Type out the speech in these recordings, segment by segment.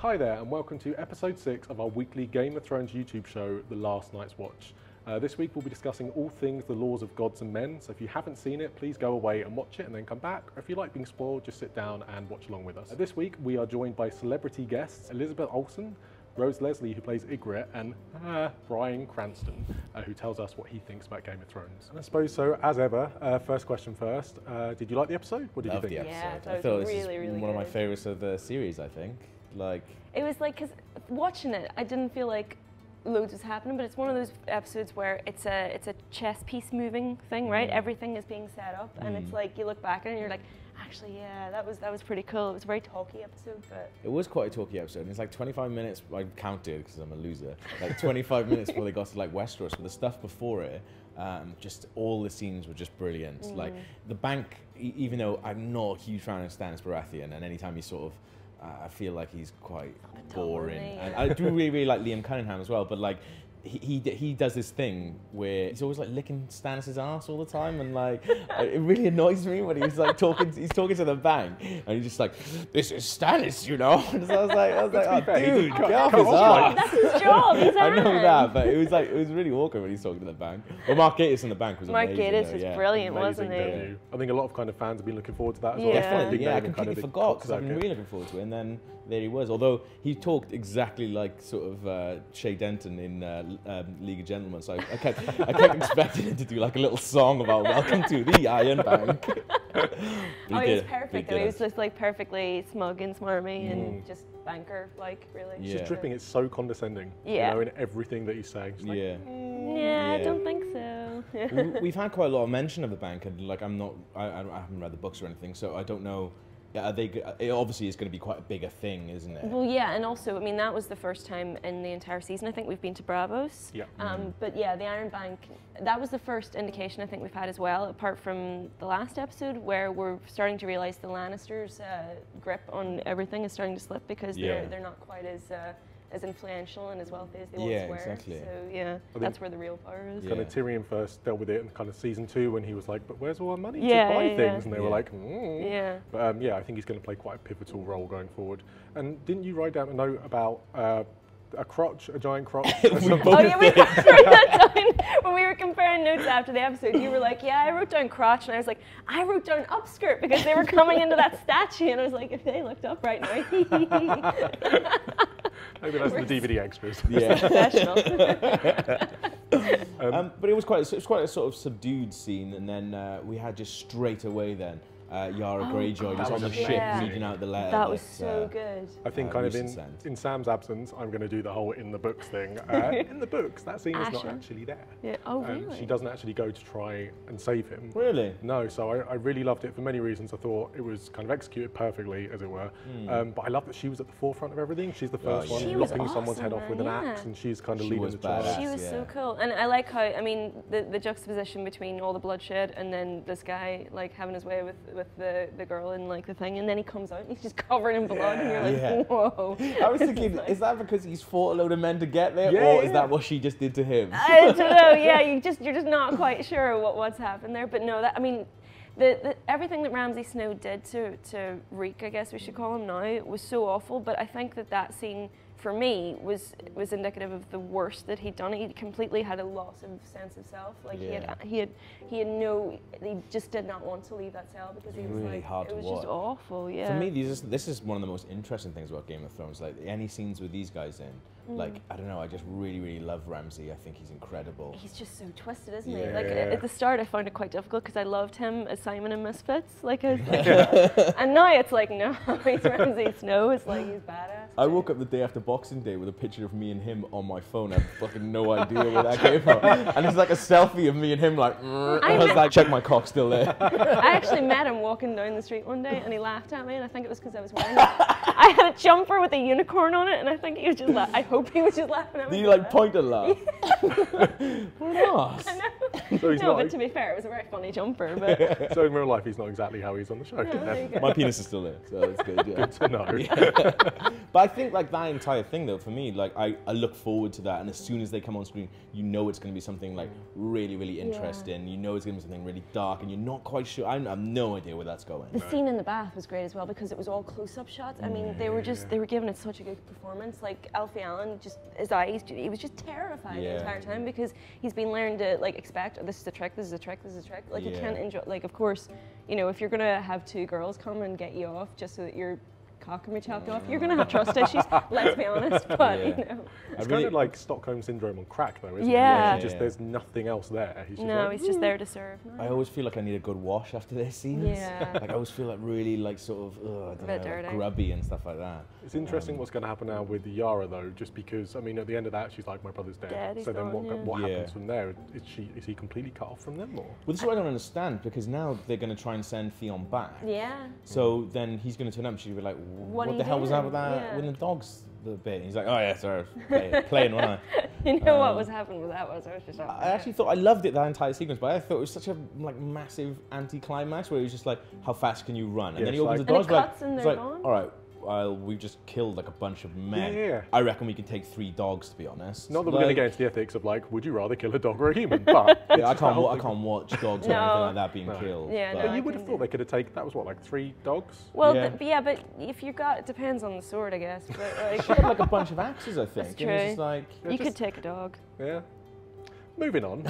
Hi there, and welcome to episode 6 of our weekly Game of Thrones YouTube show, The Last Night's Watch. This week we'll be discussing all things the laws of gods and men, so if you haven't seen it, please go away and watch it and then come back. Or if you like being spoiled, just sit down and watch along with us. This week we are joined by celebrity guests Elizabeth Olsen, Rose Leslie, who plays Ygritte, and Bryan Cranston, who tells us what he thinks about Game of Thrones. And I suppose so, as ever, first question first, did you like the episode? What did you think? The episode. Yeah, I thought really, this is really one of my good. favourites of the series, I think. It was like, because watching it, I didn't feel like loads was happening, but it's one of those episodes where it's a chess piece moving thing, right? Everything is being set up, and it's like you look back at it and you're like, actually, yeah, that was pretty cool. It was a very talky episode, but It was quite a talky episode, and it's like 25 minutes, I counted because I'm a loser, like 25 minutes before they got to like Westeros, but the stuff before it, just all the scenes were just brilliant. Like the bank, even though I'm not a huge fan of Stannis Baratheon, and anytime he sort of, I feel like he's quite boring. And I do really like Liam Cunningham as well, but like he does this thing where he's always like licking Stannis' ass all the time, and like it really annoys me when he's like talking to the bank, and he's just like, "This is Stannis, you know." And so I was like, "Oh, dude, get off his ass." that's his job. He's I know that, but it was really awkward when he's talking to the bank. Well, Mark Gatiss in the bank was Mark amazing. Gatiss was brilliant, wasn't he? Debut. I think a lot of kind of fans have been looking forward to that as well. Yeah. Definitely, yeah. I Big name in completely the forgot top because I've been circuit. really looking forward to it, and then there he was. Although he talked exactly like sort of Shay Denton in League of Gentlemen, so I kept expecting him to do like a little song about "Welcome to the Iron Bank." But He was did. perfect. He He was did. just like perfectly smug and smarmy and just banker, like really. He's Yeah. just dripping, it's so condescending, Yeah. you know, in everything that he's saying. It's like, Yeah. Yeah, I Yeah. don't think so. We've had quite a lot of mention of the bank, and like I haven't read the books or anything, so I don't know. Yeah, it obviously is going to be quite a bigger thing, isn't it? Well, yeah, and also, I mean, that was the first time in the entire season I think we've been to Bravos. Yeah. But yeah, the Iron Bank, that was the first indication I think we've had as well, apart from the last episode where we're starting to realise the Lannisters' grip on everything is starting to slip because Yeah. they're not quite as influential and as wealthy as they Yeah, once were. exactly. So yeah, that's where the real power is. Yeah. Kind of Tyrion first dealt with it in kind of season 2 when he was like, but where's all our money Yeah, to buy yeah, things? And they were Yeah. like, Yeah. But yeah, I think he's going to play quite a pivotal role going forward. And didn't you write down a note about a crotch, a giant crotch? Oh yeah, we wrote that down when we were comparing notes after the episode. You were like, "Yeah, I wrote down crotch," and I was like, "I wrote down upskirt because they were coming into that statue," and I was like, "If they looked up right now." Maybe that's the DVD extras. Yeah. Professional. But it was quite a sort of subdued scene, and then we had just straight away then Yara Greyjoy just on the ship yeah. reading out the letter. That was so good. I think kind of Lucian sent. in Sam's absence, I'm going to do the whole in the books thing. In the books, that scene is not Asher. actually there. Yeah. Oh really? She doesn't actually go to try and save him. Really? No, so I really loved it for many reasons. I thought it was kind of executed perfectly, as it were. But I love that she was at the forefront of everything. She's the first yeah. one She was lopping someone's head awesome, off with an yeah. axe, and she's kind of She leading was the charge. badass. She was Yeah. so cool, and I like how, I mean, the juxtaposition between all the bloodshed and then this guy like having his way with the girl and like the thing, and then he comes out and he's just covered in blood, and you're like, Yeah. whoa. I was This thinking, like- is that because he's fought a load of men to get there, Yeah, or is yeah. that what she just did to him? I don't know. Yeah, you're just not quite sure what's happened there. But no, that I mean, the everything that Ramsay Snow did to Reek, I guess we should call him now, was so awful. But I think that scene for me was indicative of the worst that he'd done. He completely had a loss of sense of self. Like Yeah. he just did not want to leave that cell because he was Really like, hard it to was watch. just awful. Yeah. For me, this is one of the most interesting things about Game of Thrones. Like any scenes with these guys in, like I don't know, I just really love Ramsay. I think he's incredible. He's just so twisted, isn't he? Yeah. Like at the start, I found it quite difficult because I loved him as Simon in Misfits. Like, I was like and now it's like, no, he's Ramsay Snow. It's like he's badass. I woke up the day after Boxing Day with a picture of me and him on my phone. I had fucking no idea where that came from. And it's like a selfie of me and him like, I was like, check my cock still there. I actually met him walking down the street one day, and he laughed at me, and I think it was because I was wearing I had a jumper with a unicorn on it, and I think he was just I hope he was just laughing at me. Do you like point and laugh? What else? So he's No, not. but to be fair, it was a very funny jumper. But So in real life, he's not exactly how he's on the show. there you go. My penis is still there, so it's good. Yeah. To know. But I think like that entire thing though, for me, like I look forward to that, and as soon as they come on screen, you know it's going to be something like really, really interesting. You know it's going to be something really dark, and you're not quite sure. I have no idea where that's going. The scene in the bath was great as well because it was all close-up shots. I mean, they were giving it such a good performance. Like Alfie Allen, just his eyes, he was just terrified the entire time because he's been learned to like expect, oh, this is a trick, this is a trick, this is a trick. Like you can't enjoy. Like of course, you know, if you're gonna have two girls come and get you off just so that your cock can be chopped off, you're gonna have trust issues. Let's be honest, but you know, it's kind of like Stockholm syndrome on crack, though, isn't it? Like there's nothing else there. He's just he's just there to serve. I always feel like I need a good wash after their scenes. Like I always feel like really like sort of I don't know, like grubby and stuff like that. It's interesting what's going to happen now with Yara though, just because I mean at the end of that she's like, my brother's dead. So then what happens from there? Is he completely cut off from them, or? Well, this is what I don't understand, because now they're going to try and send Theon back. So then he's going to turn up and she'll be like, what the hell was that with that with the dogs? The bit. He's like, oh yeah, sorry, playing one. You know what was happening with that was I was just. I actually thought I loved it, that entire sequence, but I thought it was such a like massive anti-climax where it was just like, how fast can you run? And then he opens the doors, like, all right. We've just killed like a bunch of men. I reckon we can take 3 dogs, to be honest. Not that we're going to get into the ethics of like, would you rather kill a dog or a human? But I can't watch dogs or anything like that being killed. But you would have thought they could have taken, that was what, like 3 dogs? Well, but if you got, it depends on the sword, I guess. But like, she had like a bunch of axes, I think. That's true. Just like, you could take a dog. Yeah. Moving on.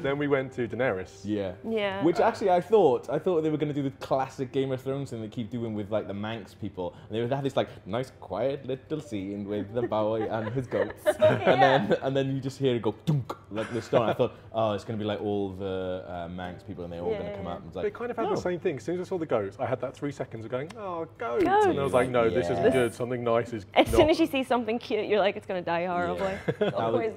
Then we went to Daenerys. Yeah. Which actually I thought they were going to do the classic Game of Thrones thing they keep doing with like the Manx people. And they would have this like nice quiet little scene with the boy and his goats. And then you just hear it go dunk like the stone. I thought, oh, it's going to be like all the Manx people and they're all going to come up. And it's like, they kind of had the same thing. As soon as I saw the goats, I had that 3 seconds of going, oh, goats. And I was like, no, this isn't good. Something nice is As soon as you see something cute, you're like, it's going to die horribly.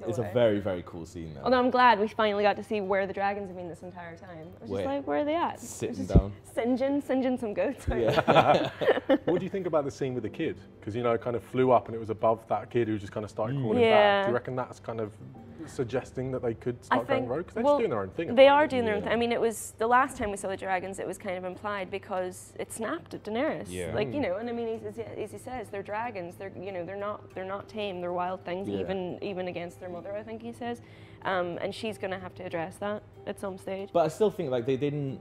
It's a very, very cool scene though. Although I'm glad we finally got to see where the dragons have been this entire time. I was just like, where are they at? Sitting down. Singeing some goats. What do you think about the scene with the kid? Because, you know, it kind of flew up and it was above that kid who just kind of started calling back. Do you reckon that's kind of suggesting that they could start going rogue? Because they're just doing their own thing. They are doing their own thing. I mean, it was the last time we saw the dragons, it was kind of implied because it snapped at Daenerys. Like, you know, and I mean, as he says, they're dragons. They're, you know, they're not tame. They're wild things, even against their mother, I think he says. And she's going to have to address that at some stage. But I still think like they didn't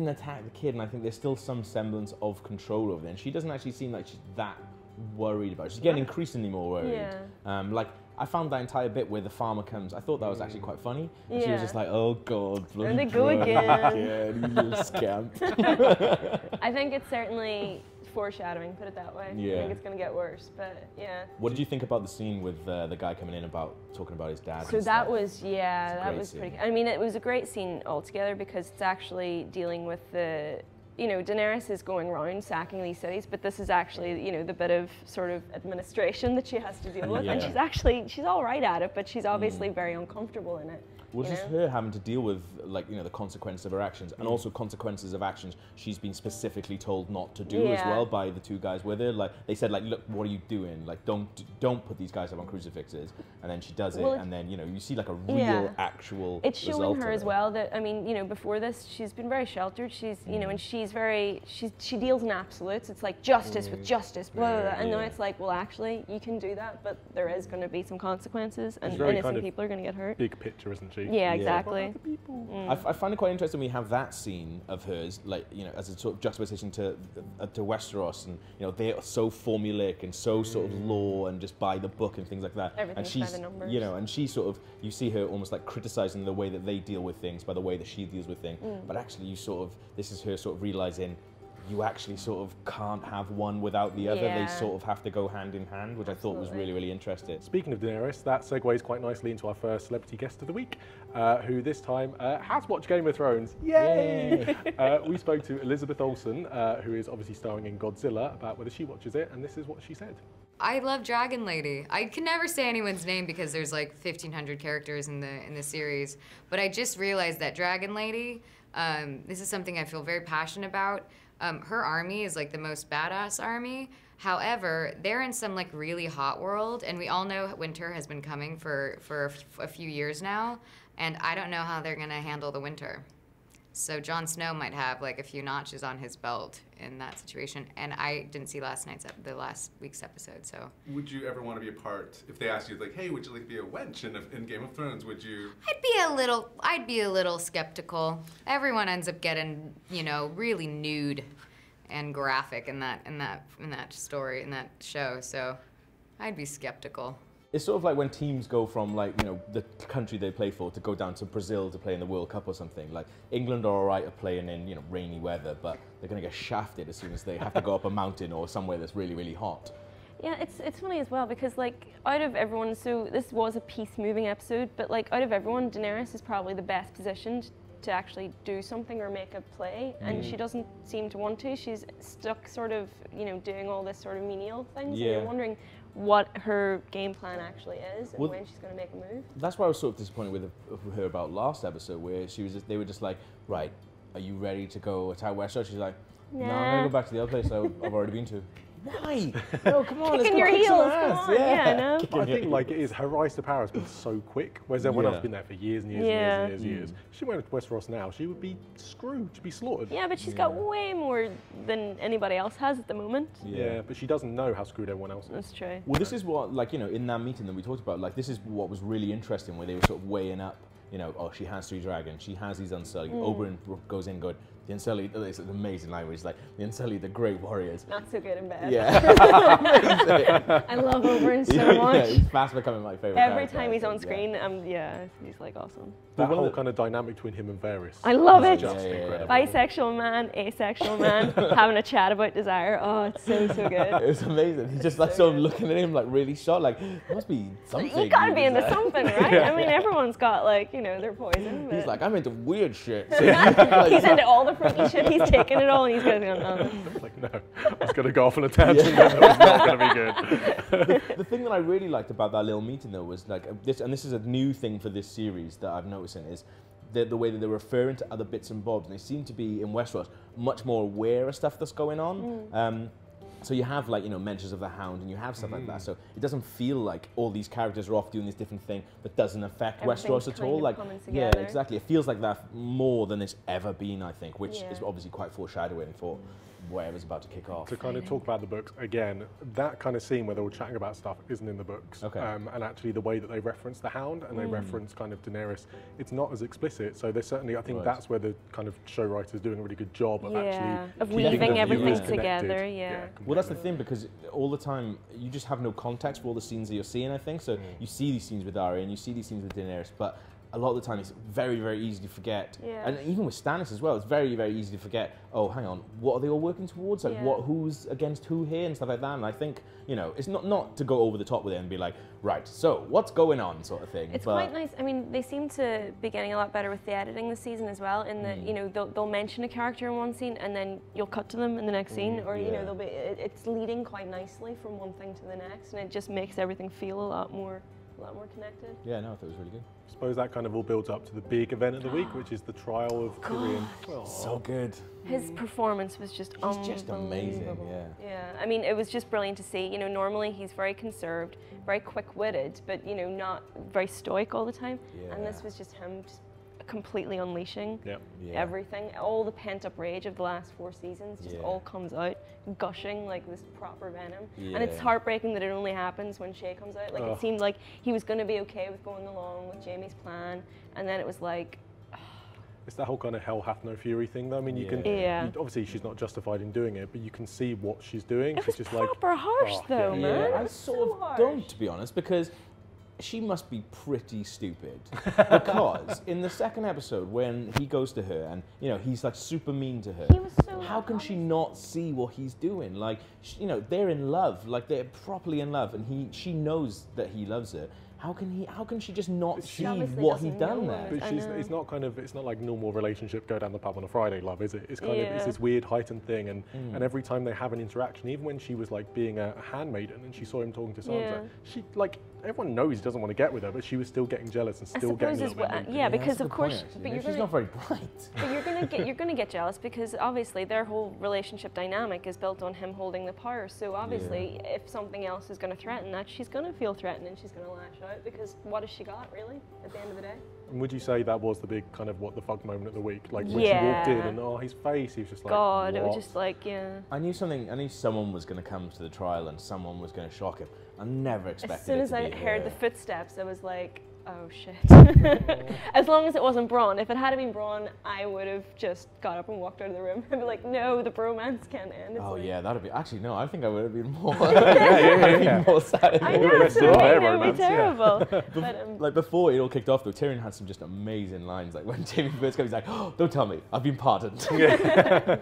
attack the kid, and I think there's still some semblance of control over them. She doesn't actually seem like she's that worried about it. She's getting increasingly more worried. Like I found that entire bit where the farmer comes, I thought that was actually quite funny. And she was just like, oh God, there they go again. You little scamp. I think it's certainly foreshadowing, put it that way. I think it's going to get worse, but What did you think about the scene with the guy coming in talking about his dad? So that was, that was pretty, I mean, it was a great scene altogether because it's actually dealing with the, you know, Daenerys is going around sacking these cities, but this is actually, you know, the bit of sort of administration that she has to deal with. And she's all right at it, but she's obviously very uncomfortable in it. Well, it's just her having to deal with, like, you know, the consequences of her actions, and also consequences of actions she's been specifically told not to do as well by the 2 guys with her. Like, they said, like, look, what are you doing? Like, don't put these guys up on crucifixes. And then she does it, and then, you know, you see like a real, actual. It's showing her as well that, I mean, you know, before this, she's been very sheltered. She's, you know, and she deals in absolutes. It's like justice with justice, blah, blah, blah. And now it's like, well, actually, you can do that, but there is going to be some consequences, and innocent people are going to get hurt. Big picture, isn't she? Yeah, exactly. I find it quite interesting when you have that scene of hers, like, you know, as a sort of juxtaposition to Westeros, and, you know, they're so formulaic and so sort of law and just by the book and things like that. Everything's by the numbers. You know, and she sort of, you see her almost like criticizing the way that they deal with things by the way that she deals with things. But actually, you sort of, this is her sort of realizing you actually sort of can't have one without the other. They sort of have to go hand in hand, which I thought was really, really interesting. Speaking of Daenerys, that segues quite nicely into our first celebrity guest of the week, who this time has watched Game of Thrones. Yay! We spoke to Elizabeth Olsen, who is obviously starring in Godzilla, about whether she watches it, and this is what she said. I love Dragon Lady. I can never say anyone's name because there's like 1,500 characters in the series, but I just realized that Dragon Lady, this is something I feel very passionate about. Her army is like the most badass army. However, they're in some like really hot world, and we all know winter has been coming for a few years now, and I don't know how they're gonna handle the winter. So Jon Snow might have like a few notches on his belt in that situation. And I didn't see the last week's episode, so. Would you ever want to be a part, if they asked you like, hey, would you like to be a wench in Game of Thrones, would you? I'd be a little skeptical. Everyone ends up getting, you know, really nude and graphic in that story, in that show, so I'd be skeptical. It's sort of like when teams go from, like, you know, the country they play for to go down to Brazil to play in the World Cup or something. Like, England are all right at playing in, you know, rainy weather, but they're going to get shafted as soon as they have to go up a mountain or somewhere that's really, really hot. Yeah, it's funny as well because, like, out of everyone, so this was a peace-moving episode, but, like, out of everyone, Daenerys is probably the best positioned to actually do something or make a play, and she doesn't seem to want to. She's stuck sort of, you know, doing all this sort of menial things, and you're wondering what her game plan actually is and when she's going to make a move. That's why I was sort of disappointed with her about last episode, where they were just like, right, are you ready to go attack Westeros? She's like, no, I'm going to go back to the other place I've already been to. Why? No, come on, kicking your heels, come on. Yeah, I know. I think like it is, her rise to power has been so quick, whereas everyone else has been there for years and years and years. She went to Westeros now, she would be screwed, she'd be slaughtered. Yeah, but she's got way more than anybody else has at the moment. Yeah, but she doesn't know how screwed everyone else is. That's true. Well, this is what, like, you know, in that meeting that we talked about, like, this is what was really interesting, where they were sort of weighing up, you know, oh, she has 3 dragons, she has these Unsullied. Oberyn goes in good. The Unsullied, it's an amazing line where he's like, the Unsullied, the great warriors. Not so good in bed. Yeah. I love Oberyn so much. Yeah, he's fast becoming my favourite Every time he's on screen, he's like awesome. That whole kind of dynamic between him and Varys. I love it. Just incredible. Bisexual man, asexual man, having a chat about desire. Oh, it's so good. It was amazing. He's just like sort of looking at him like really shocked, like, there must be something. You gotta be into something, right? I mean, everyone's got, like, you know, their poison. He's like, I'm into weird shit. So he's into all the freaky shit. He's taking it all and he's going, Like, no, I was going to go off on a tangent. That was not going to be good. The thing that I really liked about that little meeting, though, was like this, and this is a new thing for this series that I've noticed is the way that they're referring to other bits and bobs, and they seem to be in Westeros much more aware of stuff that's going on. So you have, like, you know, mentions of the Hound, and you have stuff like that. So it doesn't feel like all these characters are off doing this different thing that doesn't affect Westeros at all. Like, yeah, exactly. It feels like that more than it's ever been, I think, which is obviously quite foreshadowing for whatever's about to kick off. To kind of talk about the books again, that kind of scene where they're all chatting about stuff isn't in the books. Okay. And actually the way that they reference the Hound and they reference kind of Daenerys, it's not as explicit. So there's certainly, I think that's where the kind of show writer's doing a really good job of actually of weaving everything together. Well, that's the thing, because all the time you just have no context for all the scenes that you're seeing, I think. So you see these scenes with Arya and you see these scenes with Daenerys, but a lot of the time it's very, very easy to forget. And even with Stannis as well, it's very, very easy to forget, oh, hang on, what are they all working towards? Like, who's against who here and stuff like that. And I think, you know, it's not to go over the top with it and be like, right, so what's going on, sort of thing. It's quite nice. I mean, they seem to be getting a lot better with the editing this season as well, in that, you know, they'll mention a character in one scene and then you'll cut to them in the next scene, or, you know, it's leading quite nicely from one thing to the next, and it just makes everything feel a lot more connected. Yeah, no, I thought it was really good. I suppose that kind of all builds up to the big event of the week, which is the trial of Tyrion. So good. His performance was just He's just amazing, Yeah, I mean, it was just brilliant to see. You know, normally he's very conserved, very quick-witted, but, you know, not very stoic all the time. And this was just him just completely unleashing everything. All the pent-up rage of the last 4 seasons just all comes out, gushing like this proper venom. And it's heartbreaking that it only happens when Shay comes out. Like, it seemed like he was going to be okay with going along with Jaime's plan, and then it was like... It's that whole kind of hell hath no fury thing, though. I mean, you can obviously she's not justified in doing it, but you can see what she's doing. It was just proper harsh, though, man. I sort of don't, to be honest, because she must be pretty stupid. Because in the second episode, when he goes to her and, you know, he's like super mean to her, he was so how can she not see what he's doing? Like, you know, they're in love, like they're properly in love, and she knows that he loves her. How can she just not see what he's done there? But it's not like normal relationship go down the pub on a Friday love, is it? It's kind of it's this weird heightened thing, and every time they have an interaction, even when she was like being a handmaiden and she saw him talking to Sansa, she like everyone knows he doesn't want to get with her, but she was still getting jealous and still getting a little bit. Because of course, but she's not very bright. But you're gonna get jealous because obviously their whole relationship dynamic is built on him holding the power. So obviously, if something else is going to threaten that, she's going to feel threatened and she's going to lash out. out, because what has she got, really, at the end of the day? And would you say that was the big kind of what the fuck moment of the week? Like when she Yeah. walked in and his face, he was just like, God, it was "What?" just like, yeah. I knew someone was going to come to the trial and someone was going to shock him. I never expected As soon it as to I be heard her. the footsteps, I was like, oh shit. As long as it wasn't Bronn. If it had been Bronn, I would have just got up and walked out of the room and be like, no, the bromance can't end. It's Oh like, yeah, that'd be actually no. I think I would have been more. yeah. More sad. I know, Let's it's do their that would romance, be yeah. terrible. But, Like before it all kicked off though, Tyrion had some just amazing lines. Like when Jaime first comes, he's like, "Oh, don't tell me, I've been pardoned."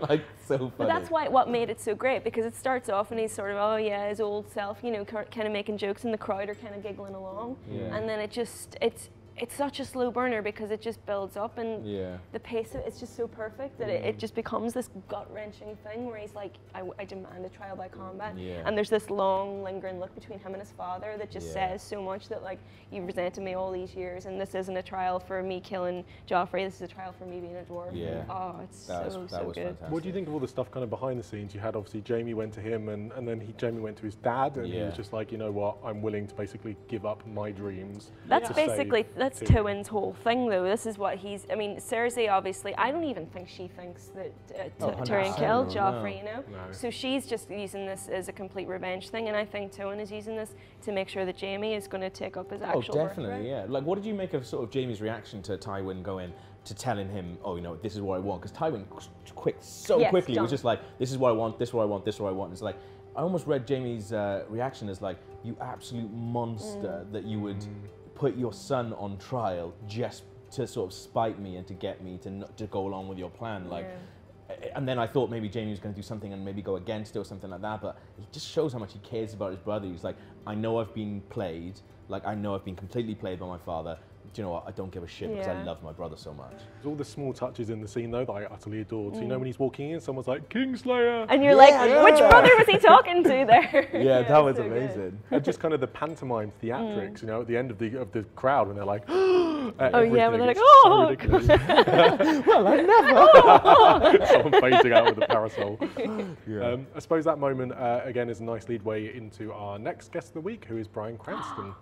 Like so funny. But that's what made it so great, because it starts off and he's sort of, oh yeah, his old self, you know, kind of making jokes, and the crowd are kind of giggling along. Yeah. And then it's such a slow burner because it just builds up, and Yeah. the pace of it's just so perfect that it just becomes this gut-wrenching thing where he's like, I demand a trial by combat. Yeah. And there's this long lingering look between him and his father that just Yeah. says so much, that like, you've resented me all these years, and this isn't a trial for me killing Joffrey, this is a trial for me being a dwarf. Yeah. Oh, it's That was so good. fantastic. What do you think of all the stuff kind of behind the scenes? You had obviously Jaime went to him, and then Jaime went to his dad, and he Yeah. was just like, you know what, I'm willing to basically give up my dreams. That's to save basically, that's Tyrion. Tywin's whole thing though. This is what I mean, Cersei obviously, I don't even think she thinks that Tyrion 100%, killed no. Joffrey, you know? No. So she's just using this as a complete revenge thing, and I think Tywin is using this to make sure that Jaime is going to take up his actual definitely, birthright. yeah. Like, what did you make of sort of Jaime's reaction to Tywin going to telling him, oh, you know, this is what I want? Because Tywin Yes, quickly John. was just like, this is what I want, this is what I want, this is what I want. It's like, I almost read Jaime's reaction as like, you absolute monster that you would put your son on trial just to sort of spite me and to get me to go along with your plan. Like, and then I thought maybe Jaime was going to do something and maybe go against it or something like that, but it just shows how much he cares about his brother. He's like, I know I've been played, like I know I've been completely played by my father. Do you know what? I don't give a shit because I Yeah. love my brother so much. There's all the small touches in the scene though that I utterly adored. So you know when he's walking in, someone's like, Kingslayer! And you're Yeah, like, yeah. which brother was he talking to there? Yeah, that was so good. amazing. And just kind of the pantomime theatrics, you know, at the end of the crowd when they're like, Oh yeah, when they're like, it's oh, so ridiculous. Well, I never. Someone fading out with a parasol. Yeah. I suppose that moment, again, is a nice lead way into our next guest of the week, who is Bryan Cranston.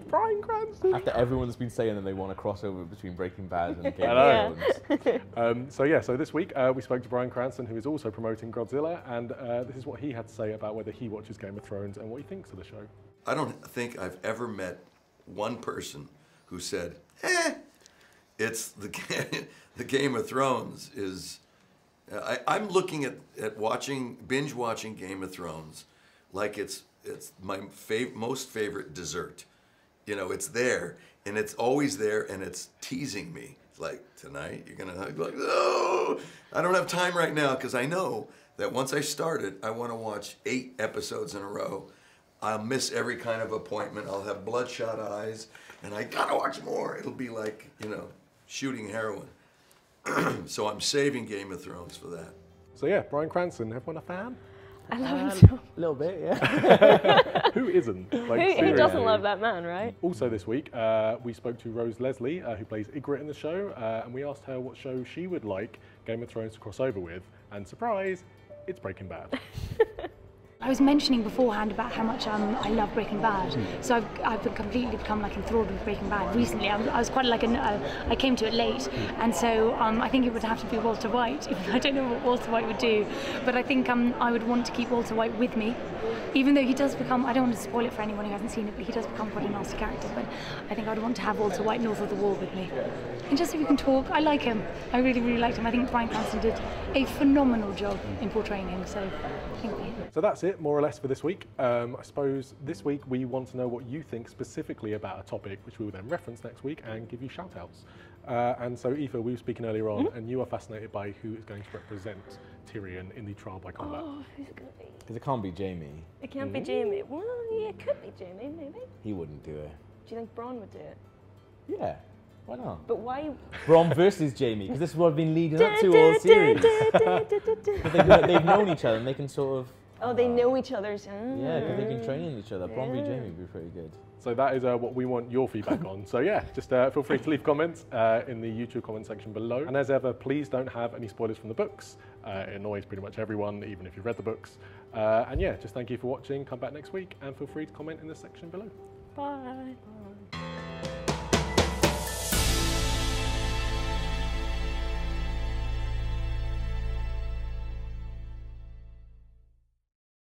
Bryan Cranston! After everyone's been saying that they want a crossover between Breaking Bad and Game know. of Thrones. So this week we spoke to Bryan Cranston, who is also promoting Godzilla, and this is what he had to say about whether he watches Game of Thrones and what he thinks of the show. I don't think I've ever met one person who said, it's the Game of Thrones is... I'm looking at binge watching Game of Thrones like it's my most favorite dessert. You know, it's there, and it's always there, and it's teasing me. It's like, tonight, you're gonna be like, no, I don't have time right now, because I know that once I start it, I want to watch 8 episodes in a row. I'll miss every kind of appointment. I'll have bloodshot eyes, and I gotta watch more. It'll be like, you know, shooting heroin. So I'm saving Game of Thrones for that. So yeah, Bryan Cranston, everyone a fan? I love him so. A little bit, yeah. Who isn't? Like, Who seriously. doesn't love that man, right? Also this week, we spoke to Rose Leslie, who plays Ygritte in the show, and we asked her what show she would like Game of Thrones to cross over with, and surprise, it's Breaking Bad. I was mentioning beforehand about how much I love Breaking Bad, so I've completely become like enthralled with Breaking Bad recently. I was quite like I came to it late, and so I think it would have to be Walter White. Even though I don't know what Walter White would do, but I think I would want to keep Walter White with me, even though he does become. I don't want to spoil it for anyone who hasn't seen it, but he does become quite a nasty character. But I think I'd want to have Walter White north of the wall with me, and just so we can talk. I like him. I really, really liked him. I think Bryan Cranston did a phenomenal job in portraying him. So I think. So that's it, more or less, for this week. I suppose this week we want to know what you think specifically about a topic, which we will then reference next week and give you shout-outs. And so, Aoife, we were speaking earlier on, and you are fascinated by who is going to represent Tyrion in the trial by combat. Oh, who's it gonna be? Because it can't be Jaime. It can't be Jaime. Well, yeah, it could be Jaime, maybe. He wouldn't do it. Do you think Bronn would do it? Yeah, why not? But why? Bronn versus Jaime, because this is what I've been leading up to all series. But they've known each other and they can sort of... Oh, they know each other's. Yeah, because they've been training each other. Bronn v Jaime would be pretty good. So that is what we want your feedback on. So yeah, just feel free to leave comments in the YouTube comment section below. And as ever, please don't have any spoilers from the books. It annoys pretty much everyone, even if you've read the books. And yeah, just thank you for watching. Come back next week and feel free to comment in the section below. Bye. Bye.